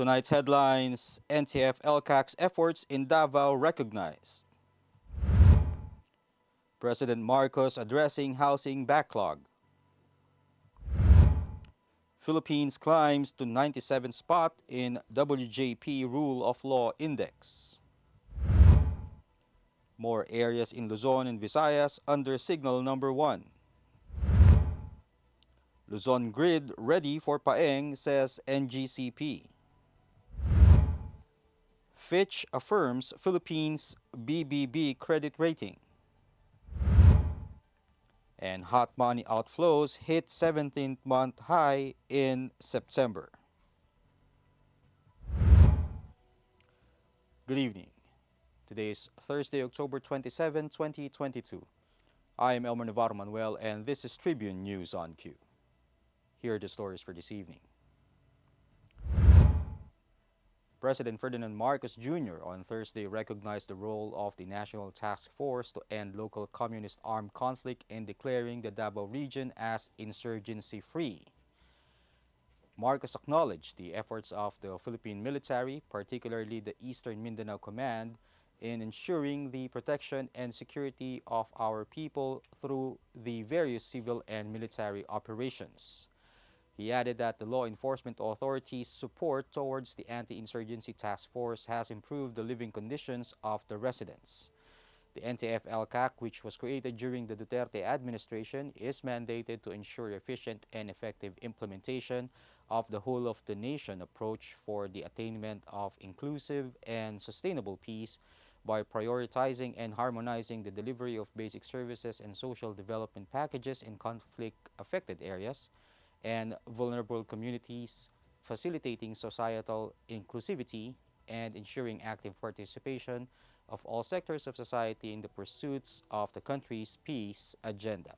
Tonight's headlines: NTF-ELCAC's efforts in Davao recognized. President Marcos addressing housing backlog. Philippines climbs to 97th spot in WJP Rule of Law Index. More areas in Luzon and Visayas under signal number 1. Luzon grid ready for Paeng, says NGCP. Fitch affirms Philippines BBB credit rating. And hot money outflows hit 17th-month high in September. Good evening. Today is Thursday, October 27, 2022. I am Elmer Navarro Manuel, and this is Tribune News on Cue. Here are the stories for this evening. President Ferdinand Marcos Jr. on Thursday recognized the role of the National Task Force to end local communist armed conflict in declaring the Davao region as insurgency-free. Marcos acknowledged the efforts of the Philippine military, particularly the Eastern Mindanao Command, in ensuring the protection and security of our people through the various civil and military operations. He added that the law enforcement authorities' support towards the anti-insurgency task force has improved the living conditions of the residents. The NTF-ELCAC, which was created during the Duterte administration, is mandated to ensure efficient and effective implementation of the whole-of-the-nation approach for the attainment of inclusive and sustainable peace by prioritizing and harmonizing the delivery of basic services and social development packages in conflict-affected areas and vulnerable communities, facilitating societal inclusivity and ensuring active participation of all sectors of society in the pursuits of the country's peace agenda.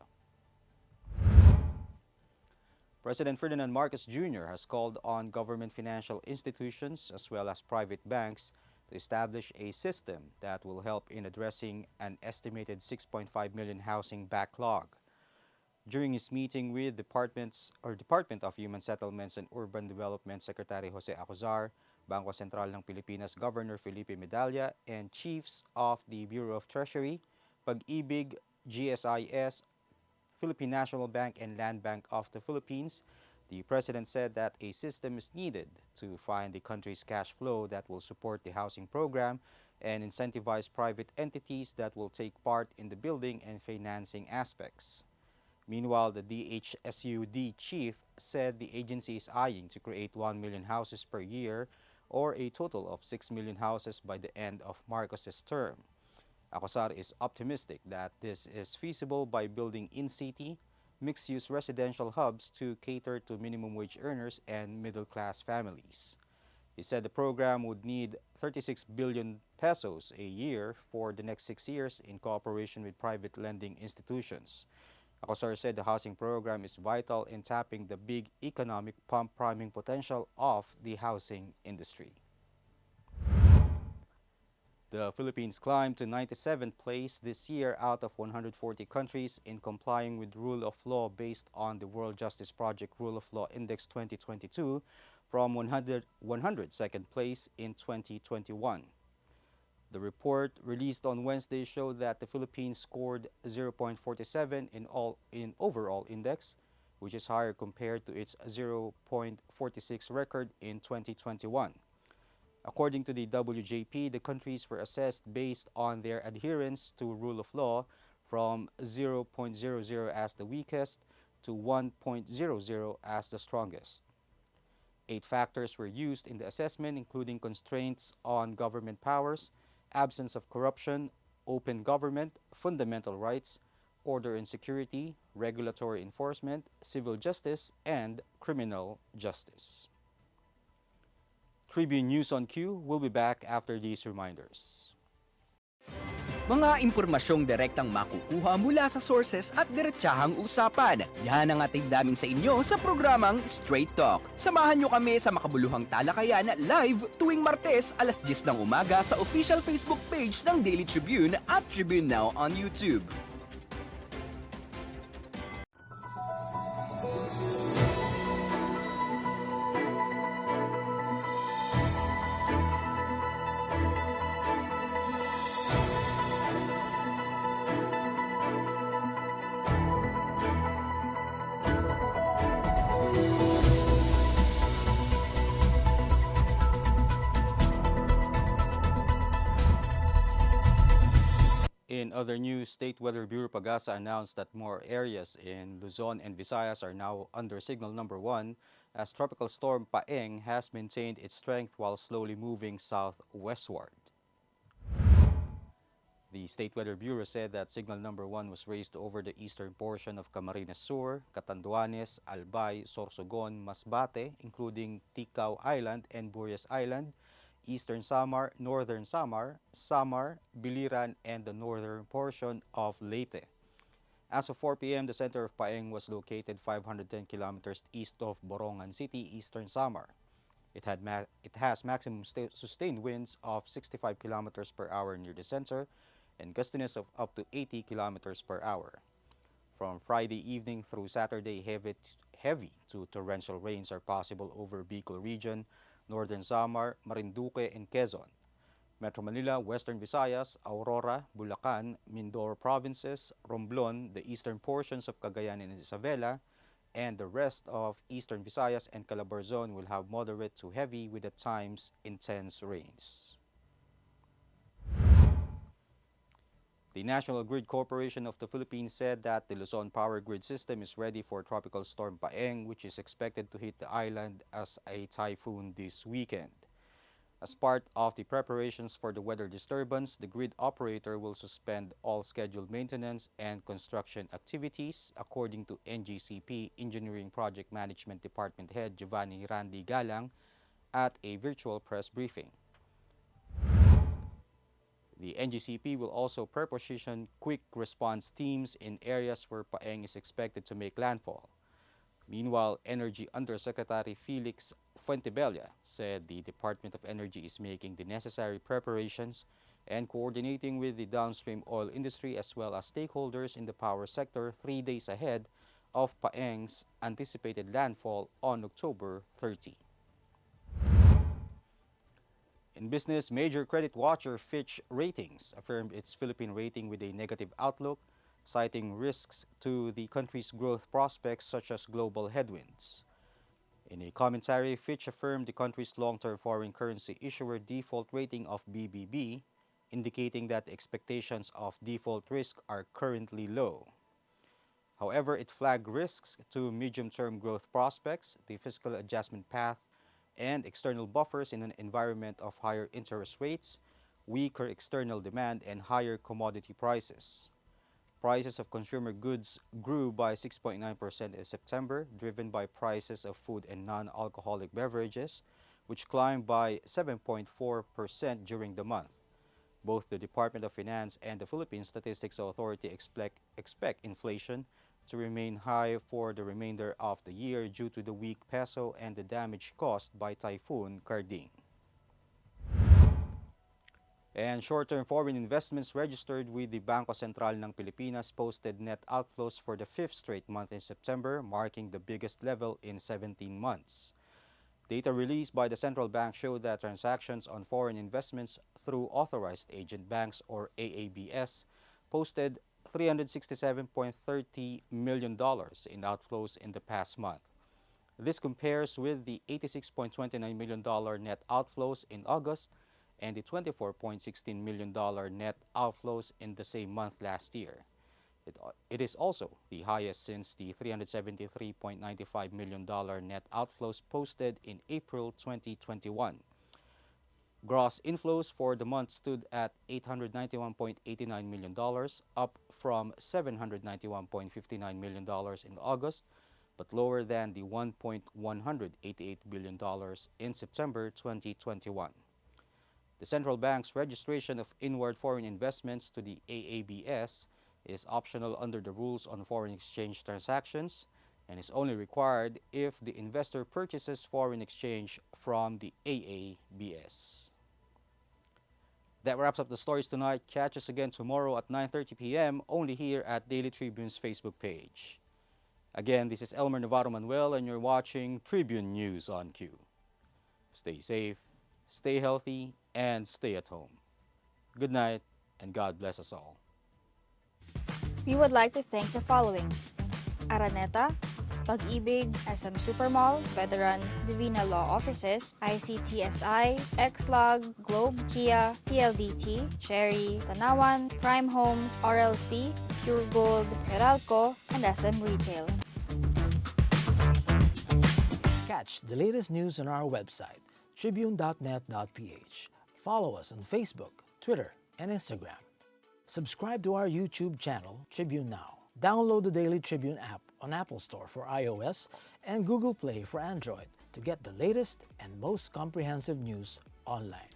President Ferdinand Marcos Jr. has called on government financial institutions as well as private banks to establish a system that will help in addressing an estimated 6.5 million housing backlog. During his meeting with Department of Human Settlements and Urban Development Secretary Jose Acuzar, Bangko Sentral ng Pilipinas Governor Felipe Medalla, and chiefs of the Bureau of Treasury, Pag-ibig, GSIS, Philippine National Bank, and Land Bank of the Philippines, the President said that a system is needed to find the country's cash flow that will support the housing program and incentivize private entities that will take part in the building and financing aspects. Meanwhile, the DHSUD chief said the agency is eyeing to create 1 million houses per year or a total of 6 million houses by the end of Marcos's term. Acuzar is optimistic that this is feasible by building in-city, mixed-use residential hubs to cater to minimum wage earners and middle-class families. He said the program would need 36 billion pesos a year for the next 6 years in cooperation with private lending institutions. Acuzar said the housing program is vital in tapping the big economic pump-priming potential of the housing industry. The Philippines climbed to 97th place this year out of 140 countries in complying with rule of law based on the World Justice Project Rule of Law Index 2022 from 102nd place in 2021. The report released on Wednesday showed that the Philippines scored 0.47 in overall index, which is higher compared to its 0.46 record in 2021. According to the WJP, the countries were assessed based on their adherence to rule of law from 0.00 as the weakest to 1.00 as the strongest. 8 factors were used in the assessment, including constraints on government powers, absence of corruption, open government, fundamental rights, order and security, regulatory enforcement, civil justice, and criminal justice. Tribune News on Cue will be back after these reminders. Mga impormasyong direktang makukuha mula sa sources at diretsahang usapan. Yan ang ating damin sa inyo sa programang Straight Talk. Samahan nyo kami sa makabuluhang talakayan live tuwing Martes alas 10 ng umaga sa official Facebook page ng Daily Tribune at Tribune Now on YouTube. In other news, State Weather Bureau Pagasa announced that more areas in Luzon and Visayas are now under signal number 1 as Tropical Storm Paeng has maintained its strength while slowly moving southwestward. The State Weather Bureau said that signal number 1 was raised over the eastern portion of Camarines Sur, Catanduanes, Albay, Sorsogon, Masbate, including Ticao Island and Burias Island, Eastern Samar, Northern Samar, Samar, Biliran, and the northern portion of Leyte. As of 4 p.m., the center of Paeng was located 510 kilometers east of Borongan City, Eastern Samar. It has maximum sustained winds of 65 kilometers per hour near the center and gustiness of up to 80 kilometers per hour. From Friday evening through Saturday, heavy to torrential rains are possible over Bicol region, Northern Samar, Marinduque, and Quezon. Metro Manila, Western Visayas, Aurora, Bulacan, Mindoro provinces, Romblon, the eastern portions of Cagayan and Isabela, and the rest of Eastern Visayas and Calabarzon will have moderate to heavy with at times intense rains. The National Grid Corporation of the Philippines said that the Luzon power grid system is ready for Tropical Storm Paeng, which is expected to hit the island as a typhoon this weekend. As part of the preparations for the weather disturbance, the grid operator will suspend all scheduled maintenance and construction activities, according to NGCP Engineering Project Management Department Head Giovanni Randy Galang at a virtual press briefing. The NGCP will also preposition quick response teams in areas where Paeng is expected to make landfall. Meanwhile, Energy Undersecretary Felix Fuentebella said the Department of Energy is making the necessary preparations and coordinating with the downstream oil industry as well as stakeholders in the power sector 3 days ahead of Paeng's anticipated landfall on October 30. In business, major credit watcher Fitch Ratings affirmed its Philippine rating with a negative outlook, citing risks to the country's growth prospects such as global headwinds. In a commentary, Fitch affirmed the country's long-term foreign currency issuer default rating of BBB, indicating that expectations of default risk are currently low. However, it flagged risks to medium-term growth prospects, the fiscal adjustment path, and external buffers in an environment of higher interest rates, weaker external demand, and higher commodity prices. Prices of consumer goods grew by 6.9% in September, driven by prices of food and non-alcoholic beverages, which climbed by 7.4% during the month. Both the Department of Finance and the Philippine Statistics Authority expect inflation to remain high for the remainder of the year due to the weak peso and the damage caused by Typhoon Carding. And short-term foreign investments registered with the Bangko Sentral ng Pilipinas posted net outflows for the 5th straight month in September, marking the biggest level in 17 months. Data released by the central bank showed that transactions on foreign investments through authorized agent banks or AABS posted $367.30 million in outflows in the past month. This compares with the $86.29 million net outflows in August and the $24.16 million net outflows in the same month last year. It is also the highest since the $373.95 million net outflows posted in April 2021. Gross inflows for the month stood at $891.89 million, up from $791.59 million in August, but lower than the $1.188 billion in September 2021. The central bank's registration of inward foreign investments to the AABS is optional under the rules on foreign exchange transactions and is only required if the investor purchases foreign exchange from the AABS. That wraps up the stories tonight. Catch us again tomorrow at 9:30 p.m. only here at Daily Tribune's Facebook page. Again, this is Elmer Navarro Manuel and you're watching Tribune News on Q. Stay safe, stay healthy, and stay at home. Good night, and God bless us all. We would like to thank the following: Araneta, Pag-ibig, SM Supermall, Veteran, Divina Law Offices, ICTSI, Xlog, Globe, Kia, PLDT, Cherry, Tanawan, Prime Homes, RLC, Pure Gold, Meralco, and SM Retail. Catch the latest news on our website, tribune.net.ph. Follow us on Facebook, Twitter, and Instagram. Subscribe to our YouTube channel, Tribune Now. Download the Daily Tribune app on Apple Store for iOS and Google Play for Android to get the latest and most comprehensive news online.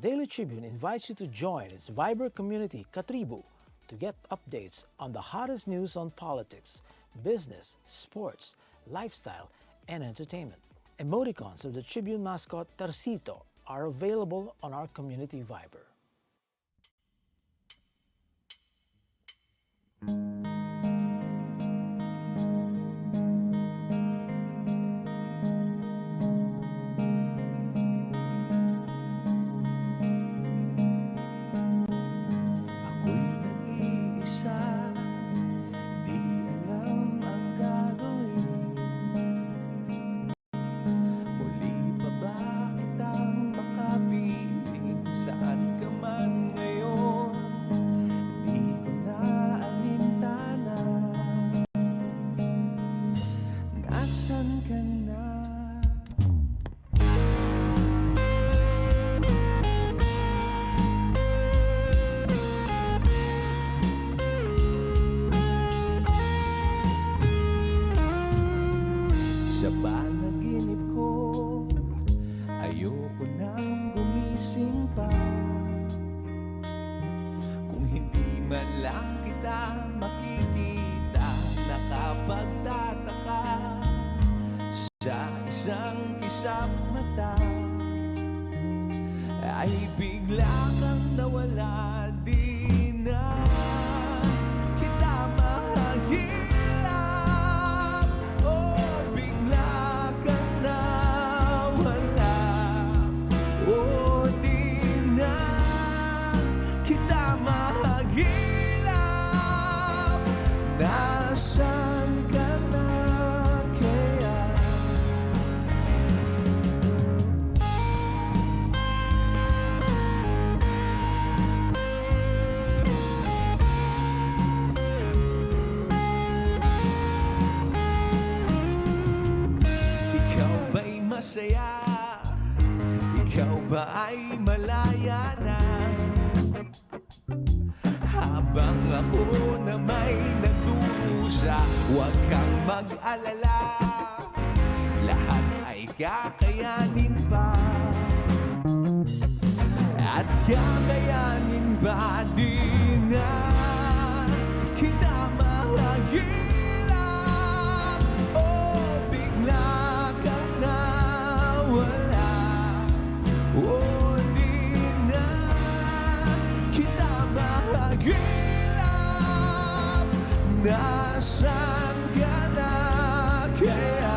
Daily Tribune invites you to join its Viber community, Katribu, to get updates on the hottest news on politics, business, sports, lifestyle, and entertainment. Emoticons of the Tribune mascot Tarsito are available on our community Viber. Sa panaginip ko, ayoko nang gumising pa. Kung hindi man lang kita makikita, nakapagtataka sa isang kisap mata, ay bigla kang nawala, di na kita mahagilap. Nasaan ka na kaya? Ikaw ba'y masaya? Ikaw ba ay malaya na? Habang ako na may nagdurusa, huwag kang mag-alala, lahat ay kakayanin pa. At kakayanin ba, di na kita mahagilap, o bigla kang nawala, o nasaan ka na kaya?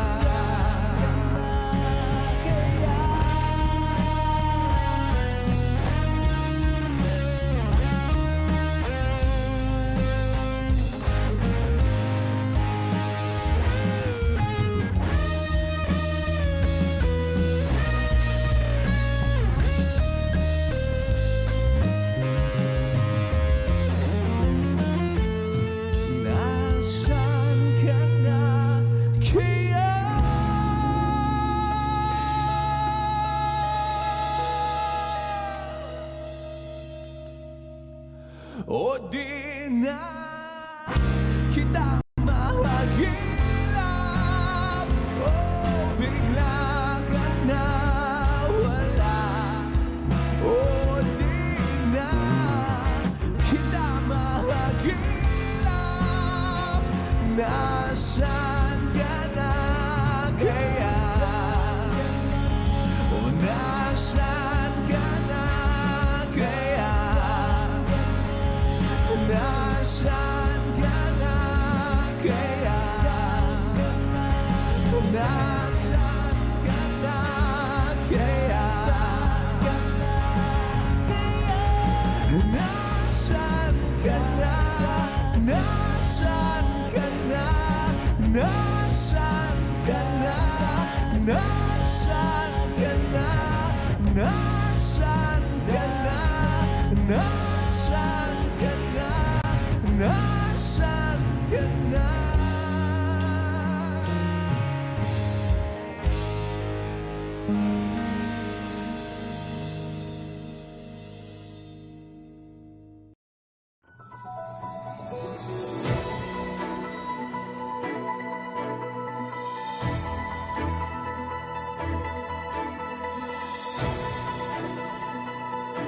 O di na kita mahagilap, o bigla ka nawala, o di na kita mahagilap, nasaan ka na kaya? O nasaan ka na kaya? Nasaan ka na kaya? Nasaan ka na kaya? Nasaan ka na? Nasaan ka na? Nasaan ka na? Nasaan ka na? Nasaan ka na? Nasaan ka na? Nasaan ka na?